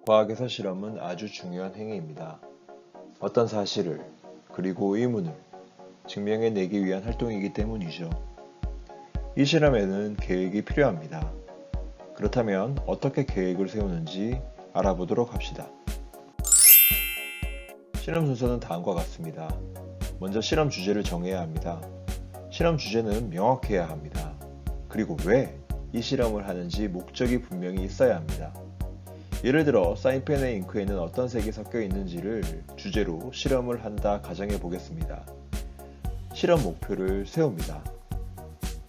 과학에서 실험은 아주 중요한 행위입니다. 어떤 사실을, 그리고 의문을 증명해내기 위한 활동이기 때문이죠. 이 실험에는 계획이 필요합니다. 그렇다면 어떻게 계획을 세우는지 알아보도록 합시다. 실험 순서는 다음과 같습니다. 먼저 실험 주제를 정해야 합니다. 실험 주제는 명확해야 합니다. 그리고 왜 이 실험을 하는지 목적이 분명히 있어야 합니다. 예를 들어 사인펜의 잉크에는 어떤 색이 섞여 있는지를 주제로 실험을 한다 가정해 보겠습니다. 실험 목표를 세웁니다.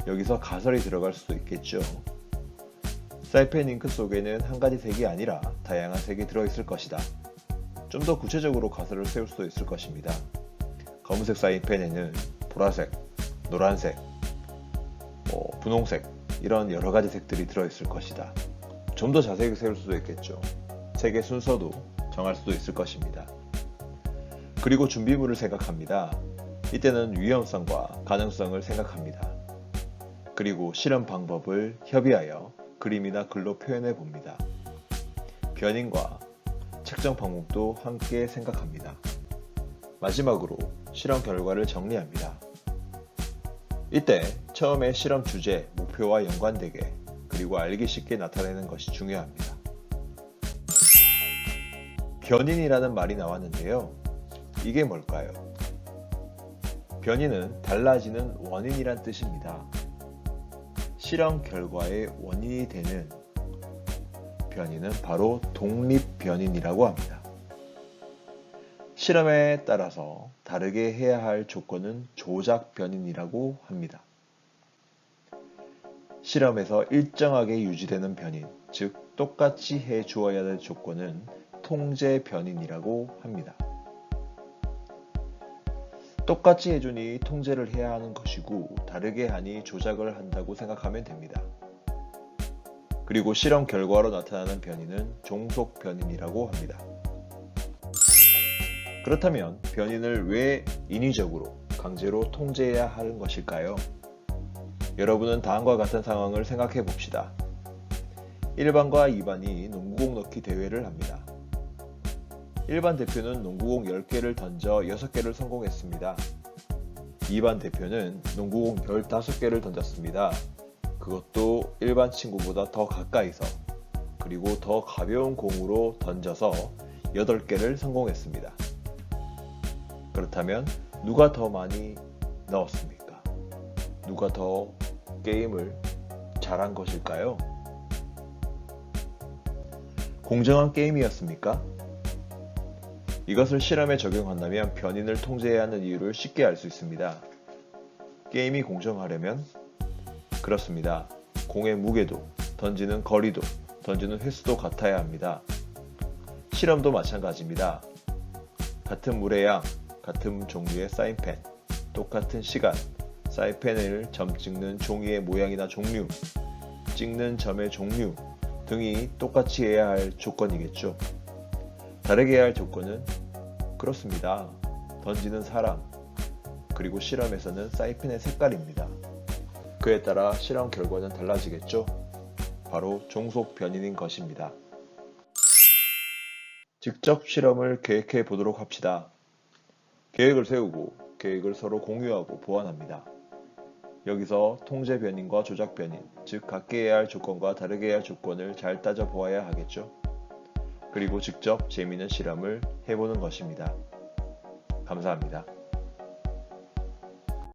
여기서 가설이 들어갈 수도 있겠죠. 사인펜 잉크 속에는 한 가지 색이 아니라 다양한 색이 들어있을 것이다. 좀 더 구체적으로 가설을 세울 수도 있을 것입니다. 검은색 사인펜에는 보라색, 노란색, 분홍색 이런 여러 가지 색들이 들어있을 것이다. 좀 더 자세히 세울 수도 있겠죠. 색의 순서도 정할 수도 있을 것입니다. 그리고 준비물을 생각합니다. 이때는 위험성과 가능성을 생각합니다. 그리고 실험 방법을 협의하여 그림이나 글로 표현해 봅니다. 변인과 측정 방법도 함께 생각합니다. 마지막으로 실험 결과를 정리합니다. 이때 처음에 실험 주제, 목표와 연관되게 그리고 알기 쉽게 나타내는 것이 중요합니다. 변인이라는 말이 나왔는데요. 이게 뭘까요? 변인은 달라지는 원인이란 뜻입니다. 실험 결과의 원인이 되는 변인은 바로 독립변인이라고 합니다. 실험에 따라서 다르게 해야 할 조건은 조작변인이라고 합니다. 실험에서 일정하게 유지되는 변인, 즉 똑같이 해 주어야 될 조건은 통제변인이라고 합니다. 똑같이 해주니 통제를 해야 하는 것이고 다르게 하니 조작을 한다고 생각하면 됩니다. 그리고 실험 결과로 나타나는 변인은 종속변인이라고 합니다. 그렇다면 변인을 왜 인위적으로 강제로 통제해야 하는 것일까요? 여러분은 다음과 같은 상황을 생각해 봅시다. 1반과 2반이 농구공 넣기 대회를 합니다. 1반 대표는 농구공 10개를 던져 6개를 성공했습니다. 2반 대표는 농구공 15개를 던졌습니다. 그것도 일반 친구보다 더 가까이서 그리고 더 가벼운 공으로 던져서 8개를 성공했습니다. 그렇다면 누가 더 많이 넣었습니까? 누가 더 게임을 잘한 것일까요? 공정한 게임이었습니까? 이것을 실험에 적용한다면 변인을 통제해야 하는 이유를 쉽게 알 수 있습니다. 게임이 공정하려면 그렇습니다. 공의 무게도, 던지는 거리도, 던지는 횟수도 같아야 합니다. 실험도 마찬가지입니다. 같은 물의 양, 같은 종류의 사인펜, 똑같은 시간, 사인펜을 점 찍는 종이의 모양이나 종류, 찍는 점의 종류 등이 똑같이 해야 할 조건이겠죠. 다르게 해야 할 조건은 그렇습니다. 던지는 사람, 그리고 실험에서는 사인펜의 색깔입니다. 그에 따라 실험 결과는 달라지겠죠. 바로 종속 변인인 것입니다. 직접 실험을 계획해 보도록 합시다. 계획을 세우고 계획을 서로 공유하고 보완합니다. 여기서 통제 변인과 조작 변인, 즉 같게 해야 할 조건과 다르게 해야 할 조건을 잘 따져 보아야 하겠죠. 그리고 직접 재미있는 실험을 해보는 것입니다. 감사합니다.